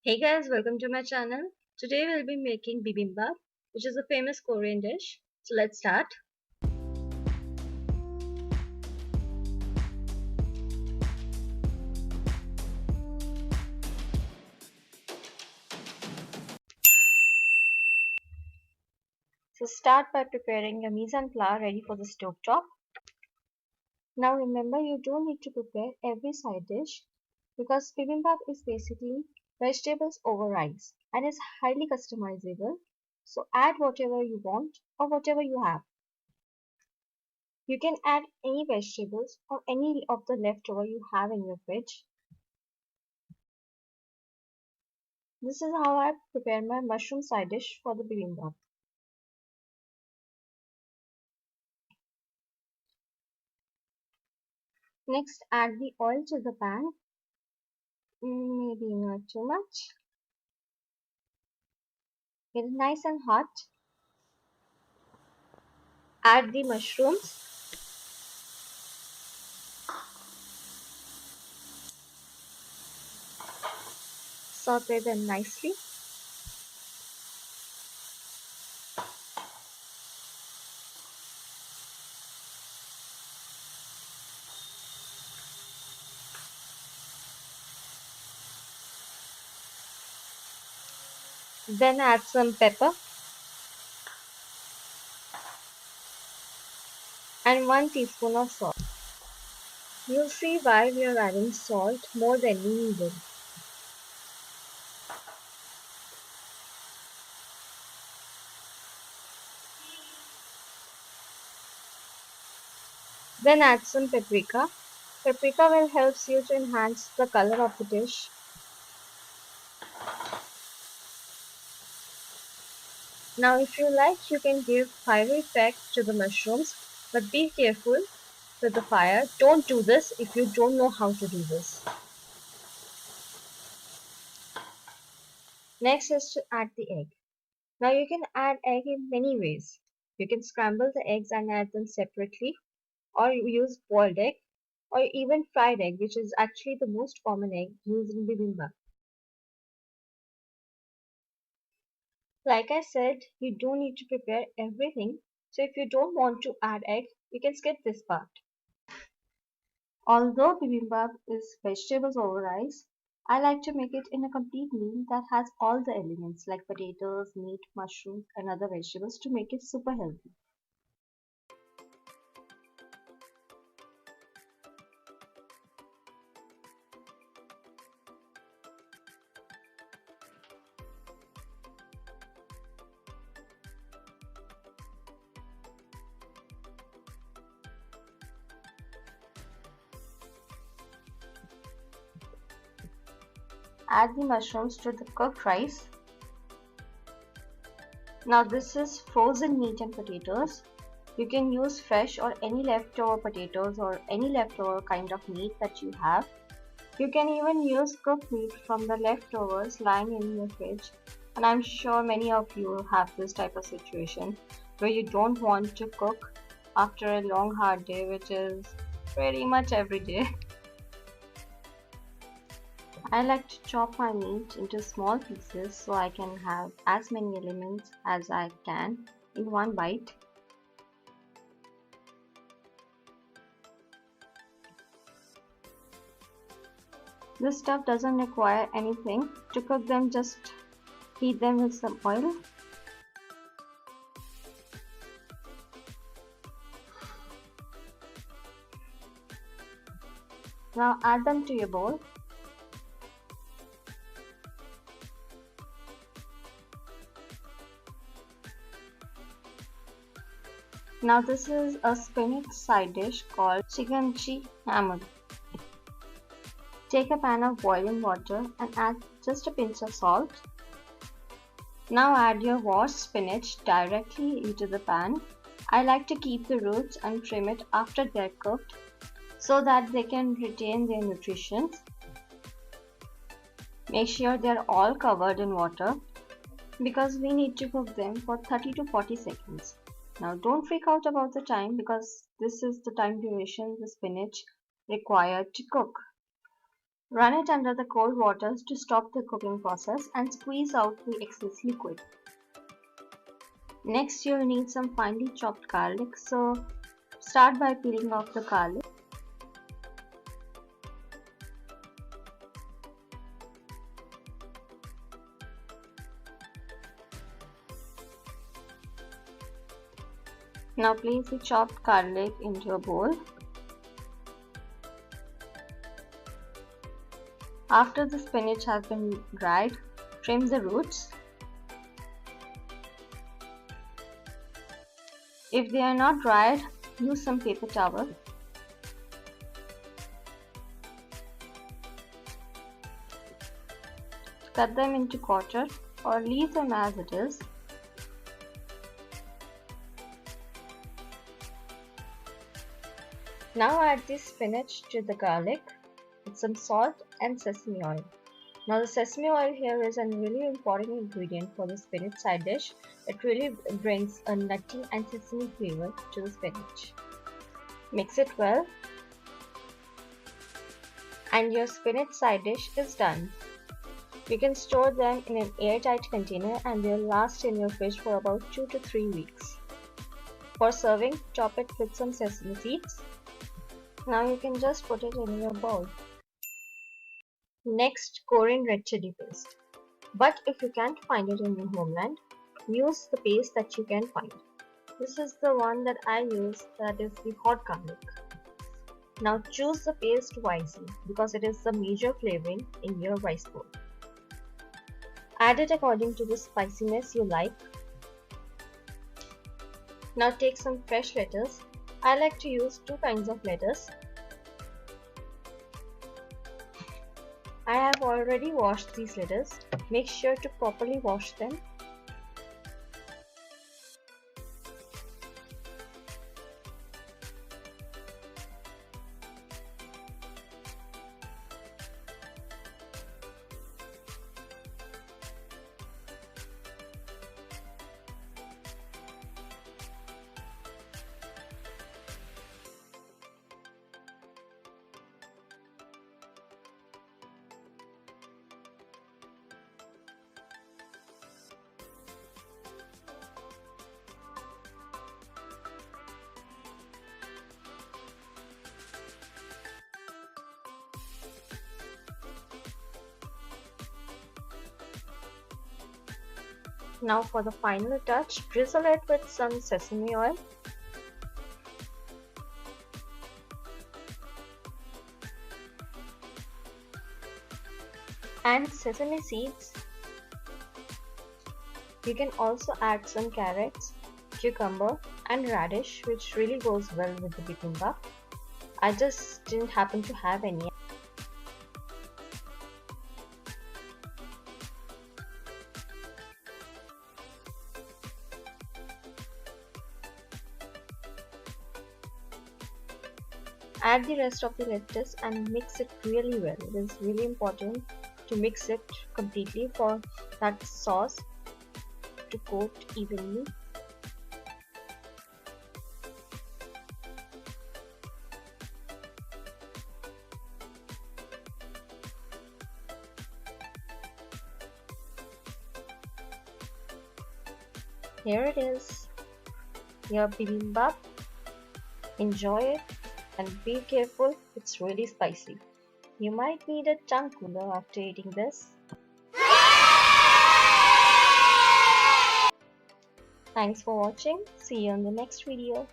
Hey guys, welcome to my channel. Today we'll be making bibimbap, which is a famous Korean dish. So let's start. So start by preparing your mise en place ready for the stove top. Now remember, you don't need to prepare every side dish because bibimbap is basically vegetables over rice and is highly customizable. So add whatever you want or whatever you have. You can add any vegetables or any of the leftover you have in your fridge. This is how I prepare my mushroom side dish for the bibimbap. Next, add the oil to the pan. Maybe not too much. Get it nice and hot. Add the mushrooms. Saute them nicely. Then add some pepper and 1 teaspoon of salt. You'll see why we are adding salt more than we needed. Then add some paprika. Paprika will help you to enhance the color of the dish. Now if you like, you can give fire effect to the mushrooms, but be careful with the fire. Don't do this if you don't know how to do this. Next is to add the egg. Now you can add egg in many ways. You can scramble the eggs and add them separately, or you use boiled egg, or even fried egg, which is actually the most common egg used in bibimbap. Like I said, you don't need to prepare everything, so if you don't want to add egg, you can skip this part. Although bibimbap is vegetables over rice, I like to make it in a complete meal that has all the elements like potatoes, meat, mushrooms, and other vegetables to make it super healthy. Add the mushrooms to the cooked rice. Now this is frozen meat and potatoes. You can use fresh or any leftover potatoes or any leftover kind of meat that you have. You can even use cooked meat from the leftovers lying in your fridge. And I'm sure many of you have this type of situation where you don't want to cook after a long hard day, which is pretty much every day. I like to chop my meat into small pieces so I can have as many elements as I can in one bite. This stuff doesn't require anything. To cook them, just heat them with some oil. Now add them to your bowl. Now this is a spinach side dish called chicken hamad. Take a pan of boiling water and add just a pinch of salt. Now add your washed spinach directly into the pan. I like to keep the roots and trim it after they're cooked so that they can retain their nutrition. Make sure they're all covered in water because we need to cook them for 30 to 40 seconds. Now don't freak out about the time because this is the time duration the spinach required to cook. Run it under the cold water to stop the cooking process and squeeze out the excess liquid. Next, you'll need some finely chopped garlic, so start by peeling off the garlic. Now place the chopped garlic into a bowl. After the spinach has been dried, trim the roots. If they are not dried, use some paper towel. Cut them into quarter or leave them as it is. Now add the spinach to the garlic with some salt and sesame oil. Now the sesame oil here is a really important ingredient for the spinach side dish. It really brings a nutty and sesame flavor to the spinach. Mix it well and your spinach side dish is done. You can store them in an airtight container and they'll last in your fridge for about 2 to 3 weeks. For serving, top it with some sesame seeds. Now you can just put it in your bowl. Next, Korean red chili paste. But if you can't find it in your homeland, use the paste that you can find. This is the one that I use, that is the hot garlic. Now choose the paste wisely because it is the major flavoring in your rice bowl. Add it according to the spiciness you like. Now take some fresh lettuce. I like to use 2 kinds of lettuce. I have already washed these lettuce. Make sure to properly wash them. Now for the final touch, drizzle it with some sesame oil. And sesame seeds. You can also add some carrots, cucumber and radish, which really goes well with the bibimbap. I just didn't happen to have any. Add the rest of the lettuce and mix it really well. It is really important to mix it completely for that sauce to coat evenly. Here it is, your bibimbap. Enjoy it and be careful, it's really spicy. You might need a tongue cooler after eating this. Thanks for watching. See you in the next video.